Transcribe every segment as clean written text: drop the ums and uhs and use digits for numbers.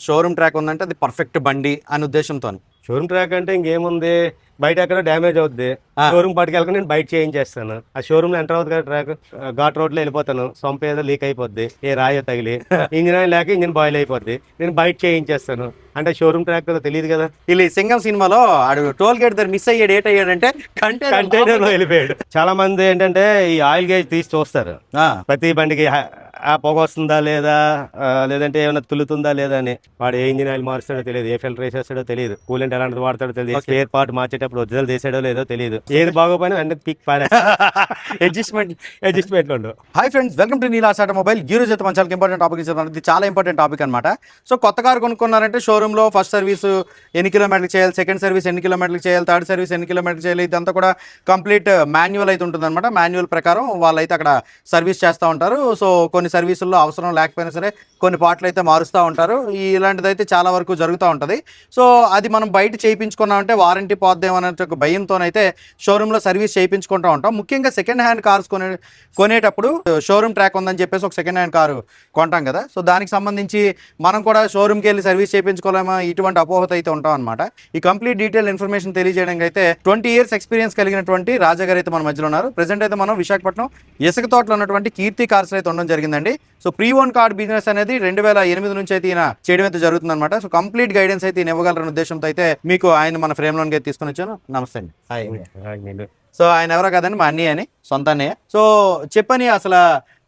Showroom track ఉందంటే అది perfect బండి అనే ఉద్దేశంతో. షోరూమ్ ట్రాక్ అంటే ఇంకేముంది, బయట ఎక్కడ డ్యామేజ్ అవుద్ది, షోరూమ్ పట్టుకెళ్ళక నేను బయట చేయించేస్తాను. ఆ షోరూమ్ లో ఎంటర్ అవుతుంది కదా ట్రాక్, ఘాట్ రోడ్ లో వెళ్ళిపోతాను, సొంప ఏదో లీక్ అయిపోద్ది, ఏ రాయో తగిలి ఇంజిన్ ఆయిల్ లేక ఇంజిన్ బాయిల్ అయిపోద్ది, నేను బయట చేయించేస్తాను. అంటే షోరూమ్ ట్రాక్ కదా, తెలియదు కదా. ఇలా సింగం సినిమాలో ఆడు టోల్ గేట్ దగ్గర మిస్ అయ్యాడు, ఏటయ్యాడంటే కంటైనర్ లో వెళ్ళిపోయాడు. చాలా మంది ఏంటంటే ఈ ఆయిల్ గేజ్ తీసి చూస్తారు ప్రతి బండికి, ఆ పొగ వస్తుందా లేదా, లేదంటే ఏమైనా తులుతుందా లేదా అని. వాడు ఏ ఇంజిన్ ఆయిల్ మారుస్తాడో తెలియదు, ఏ ఫిల్టర్ వేసేస్తాడో తెలియదు, కూలెంట్ ఎలాంటిది వాడతాడో తెలియదు, స్పేర్ పార్ట్ మార్చేటప్పుడు ఒరిజినల్ తీసాడో లేదో తెలియదు, ఏది బాగోపోయినా వెంటనే పిక్ పారే అడ్జస్ట్మెంట్ ఉండవు. Hi friends, welcome to Neela's automobile. ఈ రోజు అయితే మన చాలా ఇంపార్టెంట్ టాపిక్ ఇచ్చేది, ఇది చాలా ఇంపార్టెంట్ టాపిక్ అనమాట. సో కొత్త కారు కొనుక్కున్నారంటే షోరూంలో ఫస్ట్ సర్వీస్ ఎన్ని కిలోమీటర్లు చేయాలి, సెకండ్ సర్వీస్ ఎన్ని కిలోమీటర్లు చేయాలి, థర్డ్ సర్వీస్ ఎన్ని కిలోమీటర్లు చేయాలి, ఇదంతా కూడా కంప్లీట్ మాన్యువల్ అయితే ఉంటుంది అనమాట. మాన్యువల్ ప్రకారం వాళ్ళైతే అక్కడ సర్వీస్ చేస్తూ ఉంటారు. సో కొన్ని సర్వీసుల్లో అవసరం లేకపోయినా సరే కొన్ని పార్ట్లు అయితే మారుస్తూ ఉంటారు. ఇలాంటిది అయితే చాలా వరకు జరుగుతూ ఉంటుంది. సో అది మనం బయట చేయించుకున్నామంటే వారంటీ పోద్దేమనే ఒక భయంతోనైతే షోరూంలో సర్వీస్ చేయించుకుంటూ ఉంటాం. ముఖ్యంగా సెకండ్ హ్యాండ్ కార్స్ కొనేటప్పుడు షోరూమ్ ట్రాక్ ఉందని చెప్పేసి ఒక సెకండ్ హ్యాండ్ కారు కొంటాం కదా. సో దానికి సంబంధించి మనం కూడా షోరూమ్కి వెళ్ళి సర్వీస్ చేయించుకోలేమా, ఇటువంటి అపోహత అయితే ఉంటాం అనమాట. ఈ కంప్లీట్ డీటెయిల్ ఇన్ఫర్మేషన్ తెలియజేయడానికి అయితే 20 years ఎక్స్పీరియన్స్ కలిగినటువంటి రాజా గారు అయితే మన మధ్యలో ఉన్నారు. ప్రెసెంట్ అయితే మనం విశాఖపట్నం ఇసుక తోటలో ఉన్నటువంటి కీర్తి కార్స్ అయితే ఉండడం జరిగిందండి. So pre own card business అనేది 2008 నుంచి అయితే ఈయన చేయడం అయితే జరుగుతుంది అనమాట. సో కంప్లీట్ గైడెన్స్ అయితే ఈయన ఇవ్వగలరనే ఉద్దేశంతో అయితే మీకు ఆయన మన ఫ్రేమ్ లోనికి అయితే తీసుకుని వచ్చాను. నమస్తే అండి. హాయ్. సో ఆయన ఎవరో కదండి, మా అన్నయ్య అని, సొంత అన్నయ్య. సో చెప్పని అసలు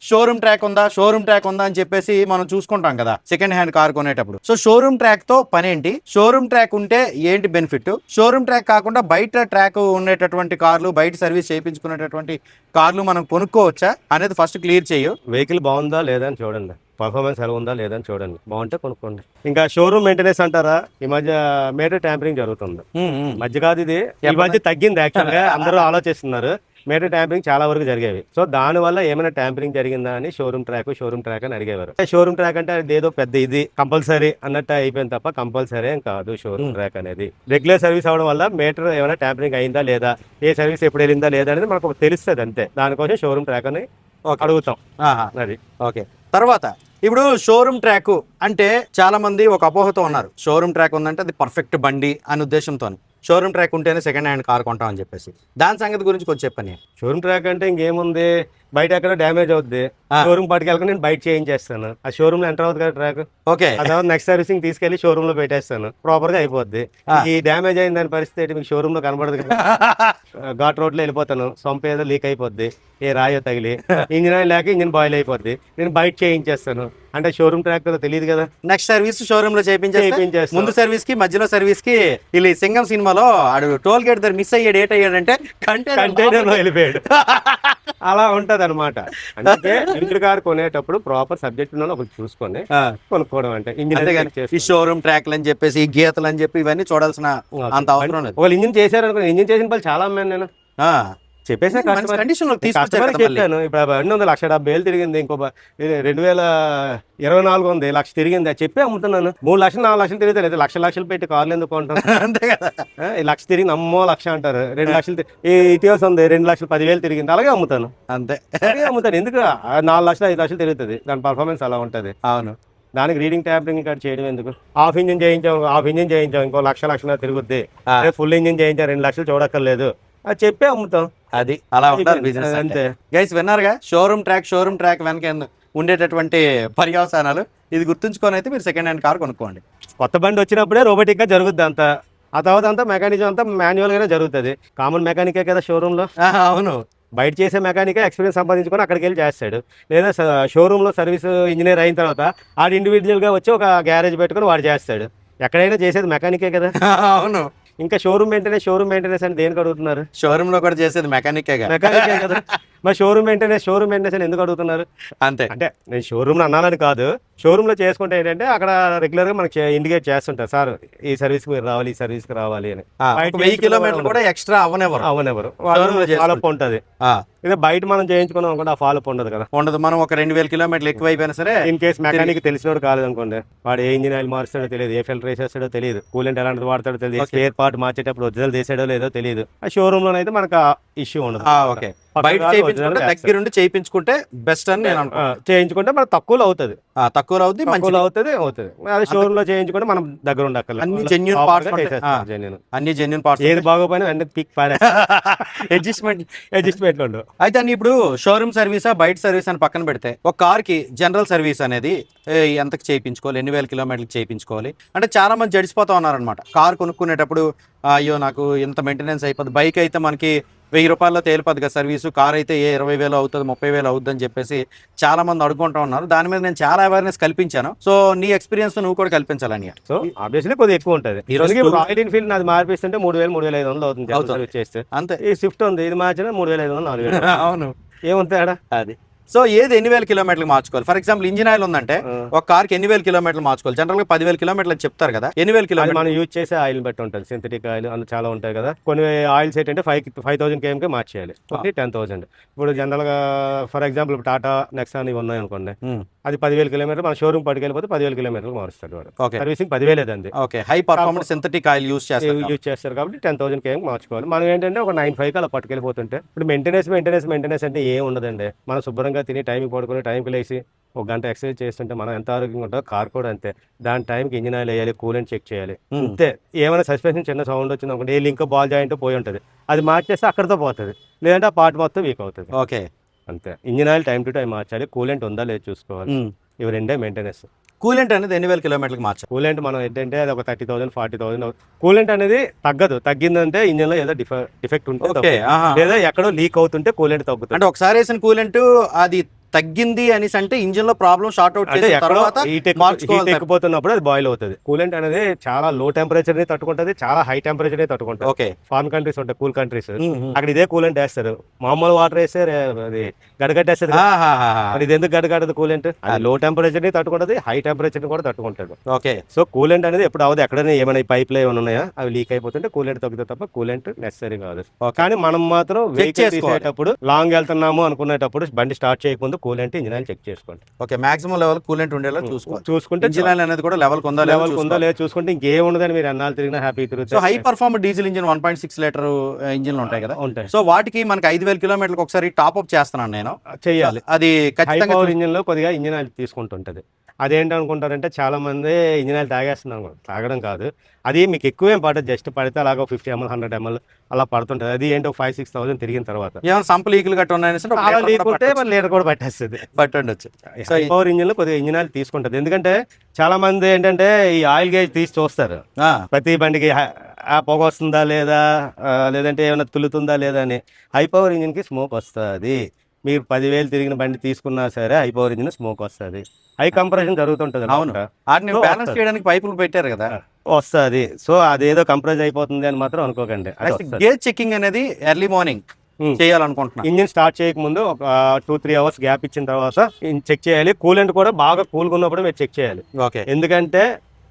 షోరూమ్ ట్రాక్ ఉందా అని చెప్పేసి మనం చూసుకుంటాం కదా సెకండ్ హ్యాండ్ కార్ కొనేటప్పుడు. సో షోరూమ్ ట్రాక్ తో పని ఏంటి, షోరూమ్ ట్రాక్ ఉంటే ఏంటి బెనిఫిట్, షోరూమ్ ట్రాక్ కాకుండా బయట ట్రాక్ ఉండేటటువంటి కార్లు, బయట సర్వీస్ చేయించుకునేటటువంటి కార్లు మనం కొనుక్కోవచ్చా అనేది ఫస్ట్ క్లియర్ చేయు. వెహికల్ బాగుందా లేదా అని చూడండి, పర్ఫార్మెన్స్ ఎలా ఉందా లేదా అని చూడండి, బాగుంటే కొనుక్కోండి. ఇంకా షోరూమ్ మెయింటెనెన్స్ అంటారా, ఈ మధ్య మీటర్ ట్యాంపరింగ్ జరుగుతుంది. మధ్య కాదు ఇది, ఈ మధ్య తగ్గింది యాక్చువల్ గా, అందరూ ఆలోచిస్తున్నారు. మీటర్ ట్యాంపరింగ్ చాలా వరకు జరిగేవి. సో దానివల్ల ఏమైనా ట్యాంపరింగ్ జరిగిందా అని షోరూమ్ ట్రాక్ అని అడిగేవారు. షోరూమ్ ట్రాక్ అంటే అది ఏదో పెద్ద ఇది కంపల్సరీ అన్నట్టు అయిపోయింది తప్ప కంపల్సరీ ఏం కాదు. షోరూమ్ ట్రాక్ అనేది రెగ్యులర్ సర్వీస్ అవడం వల్ల మీటర్ ఏమైనా ట్యాంపరింగ్ అయిందా లేదా, ఏ సర్వీస్ ఎప్పుడు వెళ్ళిందా లేదా అనేది మనకు తెలుస్తుంది అంతే. దానికోసం షోరూమ్ ట్రాక్ అని అడుగుతాం. అది ఓకే. తర్వాత ఇప్పుడు షోరూమ్ ట్రాక్ అంటే చాలా మంది ఒక అపోహతో ఉన్నారు. షోరూమ్ ట్రాక్ ఉందంటే అది పర్ఫెక్ట్ బండి అనే ఉద్దేశంతో, షోరూమ్ ట్రాక్ ఉంటేనే సెకండ్ హ్యాండ్ కార్ కొంటాం అని చెప్పేసి. దాని సంగతి గురించి కొంచెం చెప్పని. షోరూమ్ ట్రాక్ అంటే ఇంకేముంది, బయట ఎక్కడ డ్యామేజ్ అవుద్ది, షోరూమ్ పట్టుకెళ్ళక నేను బయట చేయించేస్తాను. ఆ షోరూమ్ లో ఎంటర్ అవుతుంది కదా ట్రాక్, ఓకే, అதாவது నెక్స్ట్ సర్వీసింగ్ తీసుకెళ్లి షోరూమ్ లో పెట్టేస్తాను, ప్రాపర్ గా అయిపోద్ది. ఈ డ్యామేజ్ అయిన దాని పరిస్థితి మీకు షోరూమ్ లో కనబడదు కదా, ఘాట్ రోడ్ లో వెళ్ళిపోతాను, సొంప ఏదో లీక్ అయిపోద్ది, ఏ రాయో తగిలి ఇంజిన్ ఆయిల్ లేక ఇంజిన్ బాయిల్ అయిపోద్ది, నేను బయట చేయించేస్తాను. అంటే షోరూమ్ ట్రాక్ కదా, తెలియదు కదా. నెక్స్ట్ సర్వీస్ షోరూమ్ లో చేయించేస్తాను. ముందు సర్వీస్ కి మధ్యలో సర్వీస్ కి ఇలా సింగం సినిమాలో ఆడు టోల్ గేట్ దగ్గర మిస్ అయ్యాడు, ఏటయ్యాడంటే కంటైనర్ లో వెళ్ళిపోయాడు. అలా ఉంటది అనమాట. అంటే ఇంటి కారు కొనేటప్పుడు ప్రాపర్ సబ్జెక్ట్ ఉన్న ఒకటి చూసుకొని కొనుక్కోవడం. అంటే ఈ షోరూమ్ ట్రాక్ అని చెప్పేసి ఈ గీతలు అని చెప్పి ఇవన్నీ చూడాల్సిన అంత అవసరం లేదు. వాళ్ళు ఇంజిన్ చేశారు అనుకో, ఇంజిన్ చేసిన పని చాలా అమ్మాను నేను, చెప్పేసి చెప్పాను. ఇప్పుడు 2,70,000 తిరిగింది, ఇంకో 2024 ఉంది, 1,00,000 తిరిగింది, అది చెప్పి అమ్ముతున్నాను. 3 లక్షలు 4 లక్షలు తిరిగితే లేదు, లక్షలు పెట్టి కార్లు ఎందుకు కొంటాను. అంతే కదా. 1,00,000 తిరిగింది, అమ్మో 1,00,000 అంటారు. 2 లక్షలు ఇటీవల ఉంది, 2,10,000 తిరిగింది, అలాగే అమ్ముతాను. అంతే అమ్ముతాను. ఎందుకు 4 లక్షలు 5 లక్షలు తిరుగుతుంది, దాని పర్ఫార్మెన్స్ అలా ఉంటుంది. అవును. దానికి రీడింగ్ ట్యాంపరింగ్ ఇక్కడ చేయడం ఎందుకు. హాఫ్ ఇంజిన్ చేయించాం ఇంకో 1,00,000 తిరుగుద్ది, ఫుల్ ఇంజిన్ చేయించాం 2 లక్షలు చూడక్కర్లేదు, అది చెప్పే అమ్ముతాం. అది అలా ఉంటారు బిజినెస్ అంతే. గైస్ విన్నారుగా, షోరూమ్ ట్రాక్ వెనక ఉండేటటువంటి పర్యవసానాలు. ఇది గుర్తుంచుకొని అయితే మీరు సెకండ్ హ్యాండ్ కార్ కొనుక్కోండి. కొత్త బండి వచ్చినప్పుడే రోబోటిక్ గా జరుగుద్ది అంతా, ఆ తర్వాత అంతా మెకానిజం అంతా మాన్యువల్ గానే జరుగుతుంది. కామన్ మెకానికే కదా షోరూమ్ లో. అవును, బయట చేసే మెకానికే ఎక్స్పీరియన్స్ సంపాదించుకొని అక్కడికి వెళ్ళి చేస్తాడు. లేదా షోరూమ్ లో సర్వీస్ ఇంజనీర్ అయిన తర్వాత ఆడు ఇండివిజువల్ గా వచ్చి ఒక గ్యారేజ్ పెట్టుకొని వాడు చేస్తాడు. ఎక్కడైనా చేసేది మెకానికే కదా. అవును. ఇంకా షోరూమ్ మెయింటెనెన్స్ అని దేనికి అడుగుతున్నారు? షోరూమ్ లో కూడా చేసేది మెకానికే కదా. మరి షోరూమ్ మెయింటెనెన్స్ అని ఎందుకు అడుగుతున్నారు? అంతే. అంటే నేను షోరూమ్ అన్నానని కాదు, షోరూమ్ లో చేసుకుంటే ఏంటంటే అక్కడ రెగ్యులర్ గా మనకి ఇండికేట్ చేస్తుంటారు, సార్ ఈ సర్వీస్ కి మీరు రావాలి, ఈ సర్వీస్ కి రావాలి అని. 1000 కిలోమీటర్లు కూడా ఎక్స్ట్రా అవనెవరు ఫాలోఅప్ ఉంటుంది. ఇదే బయట మనం చేయించుకున్నాం అనుకోండి, ఆ ఫాలోఅప్ ఉండదు కదా. ఉండదు. మనం ఒక 2000 కిలోమీటర్లు ఎక్కువ అయిపోయినా సరే, ఇన్ కేసు మెకానిక్ తెలిసినోడు కాలేదు అనుకోండి, వాడు ఏ ఇంజిన్ ఆయిల్ మారుస్తాడో తెలియదు, ఏ ఫిల్టర్ వేసేస్తాడో తెలియదు, కూలెంట్ ఎలాంటిది వాడతాడో తెలియదు, స్పేర్ పార్ట్ మార్చేటప్పుడు ఒరిజినల్ తీసాడో లేదో తెలియదు. ఆ షోరూమ్ లోనైతే మనకు ఇష్యూ ఉండదు. ఓకే, బయట చేయించుకుంటే దగ్గరుండి చేయించుకుంటే బెస్ట్ అని నేను అనుకుంటున్నాను. చేయించుకుంటే మనకు తక్కువలో అవుతుంది, తక్కువలో అవుతుంది, తక్కువలో అవుతుంది. అదే షోరూమ్ లో చేయించుకుంటే మనం దగ్గర ఉండక్కర్లేదు. అన్ని జెన్యూన్ పార్ట్స్, అన్ని జెన్యూన్ పార్ట్స్, ఏది బాగోపోయినా వెంటనే పిక్ అడ్జస్ట్మెంట్ ఉండవు. అయితే అన్ని ఇప్పుడు షోరూమ్ సర్వీసా బయట సర్వీస్ అని పక్కన పెడితే ఒక కార్ కి జనరల్ సర్వీస్ అనేది ఎంతకు చేయించుకోవాలి, ఎన్ని వేల కిలోమీటర్లకు చేయించుకోవాలి అంటే చాలా మంది జడిసిపోతా ఉన్నారనమాట. కార్ కొనుక్కునేటప్పుడు అయ్యో నాకు ఇంత మెయింటెనెన్స్ అయిపోద్ది, బైక్ అయితే మనకి 1000 రూపాయల్లో తేలిపోద్దిగా సర్వీసు, కార్ అయితే 20,000 అవుతుంది, 30,000 అవుతుంది అని చెప్పేసి చాలా మంది అడుగుకుంటూ ఉన్నారు. దాని మీద నేను చాలా అవేర్నెస్ కల్పించాను. సో నీ ఎక్స్పీరియన్స్ నువ్వు కూడా కల్పించాలని. సో ఆబ్వియస్లీ కొద్దిగా ఎక్కువ ఉంటుంది. ఈ రోజు రాయల్ ఎన్ఫీల్డ్ నాది మార్పిస్తుంటే 3,000 3,500 అవుతుంది సర్వీస్ చేస్తే. అంతే. ఈ స్విఫ్ట్ ఉంది, ఇది మార్చిన 3,500 4,000. అవును, ఏముంది ఆడ అది. సో ఏది ఎన్ని వేల కిలోమీటర్లు మార్చుకోవాలి? ఫర్ ఎగ్జాంపుల్ ఇంజిన్ ఆయిల్ ఉందంటే ఒక కార్కి ఎన్ని వేల కిలోమీటర్లు మార్చుకోవాలి? జనరల్ గా 10,000 కిలోమీటర్లు చెప్తారు కదా, ఎన్ని వేల కిలోమీటర్లు మనం యూజ్ చేసే ఆయిల్ బట్టి ఉంటుంది. సింథటిక్ ఆయిల్ అందులో చాలా ఉంటాయి కదా. కొన్ని ఆయిల్స్ ఏంటంటే 5,000 km మార్చేయాలి, కొన్ని 10,000. ఇప్పుడు జనరల్ గా ఫర్ ఎగ్జాంపుల్ టాటా నెక్సాన్ ఇవి ఉన్నాయి అనుకోండి, అది 10,000 కిలోమీటర్లు మన షోరూమ్ పట్టుకెళ్ళిపోతే 10,000 కిలోమీటర్లు మారుస్తాడు వాడు. సర్వీసింగ్ 10,000 అండి. Okay, high performance synthetic oil use చేస్తారు కాబట్టి 10,000 km మార్చుకోవాలి. మనం ఏంటంటే ఒక 9,500 అలా పట్టుకెళ్ళిపోతుంటే ఇప్పుడు మెయింటెనెన్స్ అంటే ఏం ఉండదండి. మనం శుభ్రంగా తిని టైంకి పడుకుని టైంకి లేచి ఒక గంట ఎక్సర్సైజ్ చేస్తుంటే మనం ఎంత ఆరోగ్యంగా ఉంటుందో కార్ కూడా అంతే. దాని టైంకి ఇంజిన్ ఆయిల్ వేయాలి, కూలెంట్ చెక్ చేయాలి, అంతే. ఏమైనా సస్పెన్షన్ చిన్న సౌండ్ వచ్చింది అనుకోండి, ఏ లింక్ బాల్ జాయింట్ పోయి ఉంటుంది, అది మార్చేస్తే అక్కడితో పోతుంది, లేదంటే ఆ పార్ట్ మొత్తం వీక్ అవుతుంది. ఓకే, అంతే. Engine oil time to time మార్చాలి, కూలెంట్ ఉందా లేదు చూసుకోవాలి. ఇవి రెండే మెయింటెనెన్స్. కూలెంట్ అనేది ఎన్ని వేల కిలోమీటర్లకు మార్చాలి? కూలెంట్ మనం ఏంటంటే అది ఒక 30,000 40,000. కూలెంట్ అనేది తగ్గిందంటే ఇంజిన్ లో ఏదో డిఫెక్ట్ ఉంటే లేదా ఎక్కడో లీక్ అవుతుంటే కూలెంట్ తగ్గుతుంది. అంటే ఒకసారి వేసిన కూలెంట్ అది తగ్గింది అనేసి అంటే ఇంజిన్ లో ప్రాబ్లం షార్ట్ అవుట్ చేసిన తర్వాత ఎక్కిపోతున్నప్పుడు అది బాయిల్ అవుతుంది. కూలెంట్ అనేది చాలా లో టెంపరేచర్ ని తట్టుకుంటది, చాలా హై టెంపరేచర్ ని తట్టుకుంటది. ఓకే, ఫారెన్ కంట్రీస్ ఉంటాయి కూల్ కంట్రీస్, అక్కడ ఇదే కూలెంట్ వేస్తారు. మామూలు వాటర్ వేస్తే అది గడగట్టేస్తారు. ఇది ఎందుకు గడగడదు? కూలెంట్ అది లో టెంపరేచర్ ని తట్టుకుంటది, హై టెంపరేచర్ ని కూడా తట్టుకుంటది. ఓకే, సో కూలెంట్ అనేది ఎప్పుడు అవదు. ఎక్కడైనా ఏమైనా పైప్ లో ఏమైనా ఉన్నాయా అవి లీక్ అయిపోతుంటే కూలెంట్ తగ్గుతుంది తప్ప కూలెంట్ నెసరీ కాదు. కానీ మనం మాత్రం వెహికల్ తీసేటప్పుడు లాంగ్ వెళ్తున్నాము అనుకునేటప్పుడు బండి స్టార్ట్ చేయకముందు కూలెంట్ ఇంజిన్ ఆయిల్ చెక్ చేసుకోండి. ఓకే, మాక్సిమం లెవెల్ కూలెంట్ ఉండేలా చూసుకుంటే ఇంజిన్ ఆయిల్ అనేది కూడా లెవెల్ ఉందా లేదా చూసుకుంటే ఇంకేం ఉండదని మీరు అన్నాలు తిరిగినా హ్యాపీ తిరుగుతారు. So high perform diesel engine 1.6 litre ఇంజిన్లు ఉంటాయి కదా, ఉంటాయి. సో వాటికి మనకి 5,000 కిలోమీటర్లకు ఒకసారి టాప్ అప్ చేస్తున్నాను నేను. చెయ్యాలి. అది ఖచ్చితంగా ఇంజిన్ లో కొద్దిగా ఇంజిన్ ఆయిల్ తీసుకుంటుంటది. అదేంటనుకుంటారంటే చాలా మంది ఇంజిన్ ఆయిల్ తాగేస్తున్నాం, తాగడం కాదు అది. మీకు ఎక్కువేం పడదు, జస్ట్ పడితే అలాగ 50 ml 100 ml అలా పడుతుంటది. అది ఏంటో 5,000-6,000 తిరిగిన తర్వాత ఏమైనా సంప లీకులు గట్ట ఉన్నాయని లీటర్ కూడా పట్టేస్తుంది, పట్టుండొచ్చు. సో పవర్ ఇంజిన్ లో కొద్దిగా ఇంజిన్ ఆయిల్ తీసుకుంటది. ఎందుకంటే చాలా మంది ఏంటంటే ఈ ఆయిల్ గేజ్ తీసి చూస్తారు ప్రతి బండికి పొగ వస్తుందా లేదా, లేదంటే ఏమైనా తులుతుందా లేదా అని. హై పవర్ ఇంజిన్ కి స్మోక్ వస్తుంది. మీరు 10,000 తిరిగిన బండి తీసుకున్నా సరే హై పవర్ ఇంజిన్ స్మోక్ వస్తుంది, హై కంప్రెషన్ జరుగుతుంటది. బ్యాలెన్స్ చేయడానికి పైపులు పెట్టారు కదా, వస్తుంది. సో అదేదో కంప్రెస్ అయిపోతుంది అని మాత్రం అనుకోకండి. గేజ్ చెకింగ్ అనేది ఎర్లీ మార్నింగ్ చేయాలనుకుంటున్నాను. ఇంజిన్ స్టార్ట్ చేయకముందు ఒక 2-3 అవర్స్ గ్యాప్ ఇచ్చిన తర్వాత చెక్ చేయాలి. కూలెంట్ కూడా బాగా కూల్గా ఉన్నప్పుడు మీరు చెక్ చేయాలి. ఓకే, ఎందుకంటే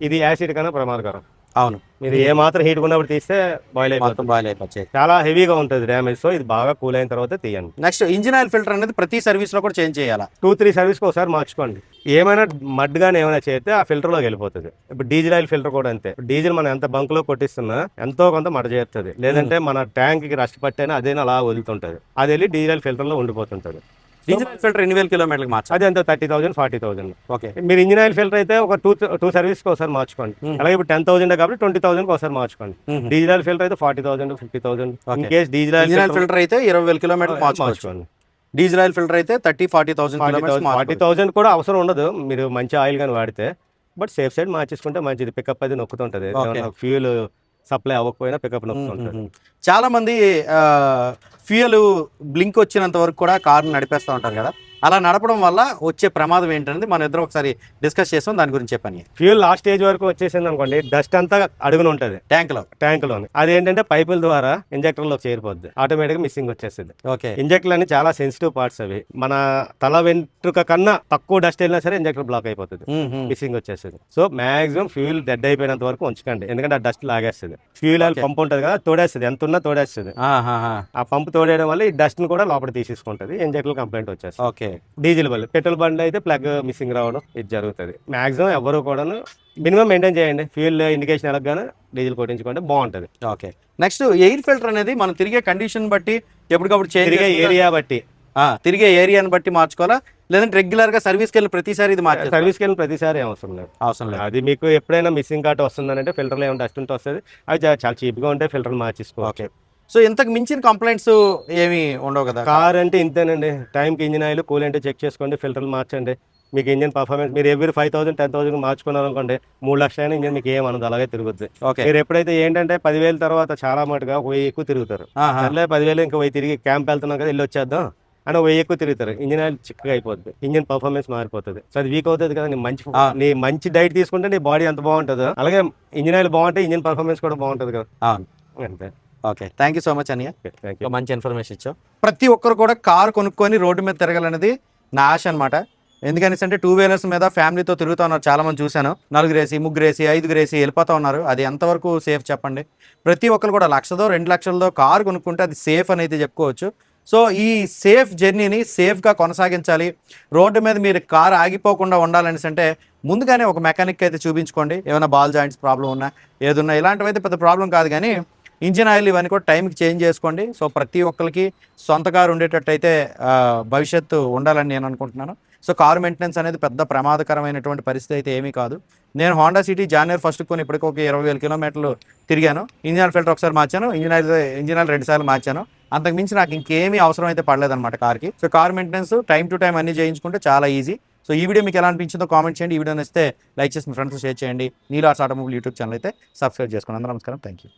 ఇది యాసిడ్ కన్నా ప్రమాదకరం. అవును, మీరు ఏ మాత్రం హీట్ ఉన్నప్పుడు తీస్తే బాయిల్ అయిపోతుంది, చాలా హెవీగా ఉంటుంది డ్యామేజ్. సో ఇది బాగా కూల్ అయిన తర్వాత తీయండి. నెక్స్ట్ ఇంజిన్ ఆయిల్ ఫిల్టర్ అనేది ప్రతి సర్వీస్ లో కూడా చేంజ్ చేయాలా? 2-3 సర్వీస్కి ఒకసారి మార్చుకోండి. ఏమైనా మడ్ గానీ ఏమైనా చేస్తే ఆ ఫిల్టర్ లోకి వెళ్ళిపోతుంది. ఇప్పుడు డీజిల్ ఆయిల్ ఫిల్టర్ కూడా అంతే. డీజిల్ మనం ఎంత బంక్ లో కొట్టిస్తున్నా ఎంతో కొంత మడ చేస్తుంది, లేదంటే మన ట్యాంక్ కి రష్ పట్టైనా అదేనా అలా వదులుతుంటది, అది వెళ్ళి డీజిల్ ఆయిల్ ఫిల్టర్ లో ఉండిపోతుంటది. ఇంజిన్ ఆయిల్ ఫిల్టర్ 8,000 కిలోమీటర్లకు మార్చాలి, అది అంత 30,000 40,000. ఓకే, మీరు ఇంజిన్ ఆయిల్ ఫిల్టర్ అయితే ఒక 2 సర్వీస్కి ఒకసారి మార్చుకోండి. అలాగే ఇప్పుడు 10,000 కాబట్టి 20,000 ఒకసారి మార్చుకోండి. డీజిల్ ఆయిల్ ఫిల్టర్ అయితే 40,000 50,000. In case diesel oil filter అయితే 20,000 కిలోమీటర్లు మార్చుకోండి. డీజిల్ ఆయిల్ ఫిల్టర్ అయితే 30,000-40,000 40,000 కూడా అవసరం ఉండదు మీరు మంచి ఆయిల్ కానీ వాడితే. బట్ సేఫ్ సైడ్ మార్చేసుకుంటే మంచిది. పికప్ అది నొక్కుతుంటది, ఫ్యూల్ సప్లై అవ్వకపోయినా పికప్ నొక్కుతుంటది. చాలా మంది ఫ్యూయల్ బ్లింక్ వచ్చినంత వరకు కూడా కారు నడిపేస్తూ ఉంటారు కదా, అలా నడపడం వల్ల వచ్చే ప్రమాదం ఏంటనేది మన ఇద్దరం ఒకసారి డిస్కస్ చేస్తాం. దాని గురించి చెప్పండి. ఫ్యూల్ లాస్ట్ స్టేజ్ వరకు వచ్చేసింది అనుకోండి, డస్ట్ అంతా అడుగున ఉంటుంది ట్యాంక్ లో. అదేంటంటే పైపుల ద్వారా ఇంజెక్టర్ లో చేరిపోద్ది, ఆటోమేటిక్ మిస్సింగ్ వచ్చేస్తుంది. ఓకే, ఇంజెక్టర్ అని చాలా సెన్సిటివ్ పార్ట్స్ అవి. మన తల వెంట్రుక కన్నా తక్కువ డస్ట్ వెళ్ళినా సరే ఇంజెక్టర్ బ్లాక్ అయిపోతుంది, మిస్సింగ్ వచ్చేస్తుంది. సో మాక్సిమం ఫ్యూల్ డెడ్ అయిపోయినంత వరకు ఉంచకండి, ఎందుకంటే ఆ డస్ట్ లాగేస్తుంది. ఫ్యూల్ ఆయిల్ పంప్ ఉంటుంది కదా, తోడేస్తుంది, ఎంత ఉన్నా తోడేస్తుంది. ఆ పంప్ తోడేయడం వల్ల ఈ డస్ట్ ని కూడా లోపల తీసేసుకుంటది, ఇంజెక్టర్ కంప్లైంట్ వచ్చేస్తుంది. Okay, okay. డీజిల్ బండి, పెట్రోల్ బండి అయితే ప్లగ్ మిస్సింగ్ రావడం ఇది జరుగుతుంది. మాక్సిమం ఎవరు కూడా మినిమం మెయింటైన్ చేయండి. ఫ్యూల్ ఇండికేషన్ ఎలాగానే డీజిల్ కొట్టించుకుంటే బాగుంటుంది. ఓకే. నెక్స్ట్ ఎయిర్ ఫిల్టర్ అనేది మనం తిరిగే కండిషన్ బట్టి ఎప్పటికప్పుడు చేంజ్ తిరిగే ఏరియా బట్టి, తిరిగే ఏరియాని బట్టి మార్చుకోవాలా, లేదంటే రెగ్యులర్ గా సర్వీస్కి వెళ్ళి ప్రతిసారి ఇది మార్చాలి? సర్వీస్కి వెళ్ళిన ప్రతిసారి అవసరం లేదు. అవసరం లేదు. అది మీకు ఎప్పుడైనా మిస్సింగ్ కార్ట్ వస్తుందంటే ఫిల్టర్లో ఏమైనా డస్ట్ ఉంటే వస్తుంది. అది చాలా చీప్గా ఉంటే ఫిల్టర్ మార్చేసుకోవచ్చు. ఓకే. సో ఇంతకు మించిన కంప్లైంట్స్ ఏమి ఉండవు కదా? కార్ అంటే ఇంతేనండి. టైంకి ఇంజిన్ ఆయిల్ కూలెంట్ చెక్ చేసుకోండి, ఫిల్టర్లు మార్చండి. మీకు ఇంజిన్ పర్ఫార్మెన్స్ మీరు ఎవ్రీ 5,000 10,000 మార్చుకున్నారు అనుకోండి, 3 లక్షలైన ఇంజిన్ మీకు ఏమన్నది అలాగే తిరుగుద్ది. ఓకే. మీరు ఎప్పుడైతే ఏంటంటే 10,000 తర్వాత చాలా మటుగా 1000 ఎక్కువ తిరుగుతారు. సర్లే 10,000 ఇంకా 1000 తిరిగి క్యాంప్ వెళ్తున్నాం కదా, వెళ్ళి వచ్చేద్దాం అని 1000 ఎక్కువ తిరుగుతారు. ఇంజిన్ ఆయిల్ చిక్కగా అయిపోద్ది, ఇంజిన్ పర్ఫార్మెన్స్ మారిపోతుంది. సో అది వీక్ అవుతుంది కదా. నీ మంచి డైట్ తీసుకుంటే నీ బాడీ ఎంత బాగుంటుందో, అలాగే ఇంజిన్ ఆయిల్ బాగుంటే ఇంజిన్ పర్ఫార్మెన్స్ కూడా బాగుంటుంది కదా. అంతే. Okay. Thank you so much అన్నయ్య, థ్యాంక్ యూ. మంచి ఇన్ఫర్మేషన్ ఇచ్చావు. ప్రతి ఒక్కరు కూడా కారు కొనుక్కొని రోడ్డు మీద తిరగాలనేది నా ఆశ అనమాట. ఎందుకని అంటే 2 వీలర్స్ మీద ఫ్యామిలీతో తిరుగుతూ ఉన్నారు చాలా మంది చూశాను. 4 వేసి 3 వేసి 5 వేసి వెళ్ళిపోతూ ఉన్నారు. అది ఎంతవరకు సేఫ్ చెప్పండి? ప్రతి ఒక్కరు కూడా 1,00,000 2 లక్షలతో కారు కొనుక్కుంటే అది సేఫ్ అనేది చెప్పుకోవచ్చు. సో ఈ సేఫ్ జర్నీని సేఫ్గా కొనసాగించాలి. రోడ్డు మీద మీరు కారు ఆగిపోకుండా ఉండాలని అంటే ముందుగానే ఒక మెకానిక్ అయితే చూపించుకోండి. ఏమైనా బాల్ జాయింట్స్ ప్రాబ్లం ఉన్నా ఏదున్నా ఇలాంటివి అయితే పెద్ద ప్రాబ్లం కాదు, కానీ ఇంజిన్ ఆయిల్ ఇవన్నీ కూడా టైంకి చేంజ్ చేసుకోండి. సో ప్రతి ఒక్కరికి సొంత కారు ఉండేటట్టు అయితే భవిష్యత్తు ఉండాలని నేను అనుకుంటున్నాను. సో కారు మెయింటెనెన్స్ అనేది పెద్ద ప్రమాదకరమైనటువంటి పరిస్థితి అయితే ఏమీ కాదు. నేను హోండా సిటీ జాన్యువరి 1 కొని ఇప్పటికి ఒక 20,000 కిలోమీటర్లు తిరిగాను. ఇంజిన్ ఆయిల్ ఫిల్టర్ ఒకసారి మార్చాను, ఇంజిన్ ఆయిల్ 2 సార్లు మార్చాను. అంతకు మించి నాకు ఇంకేమీ అవసరం అయితే పడలేదన్నమాట కార్కి. So car maintenance time to time అన్ని చేయించుకుంటే చాలా ఈజీ. సో ఈ వీడియో మీకు ఎలా అనిపించిందో కామెంట్ చేయండి. ఈ వీడియో నచ్చితే లైక్ చేసి మీ ఫ్రెండ్స్ షేర్ చేయండి. నీలార్స్ ఆటోమొబైల్ యూట్యూబ్ ఛానల్ అయితే సబ్స్క్రైబ్ చేసుకోండి. అందరూ నమస్కారం. Thank you.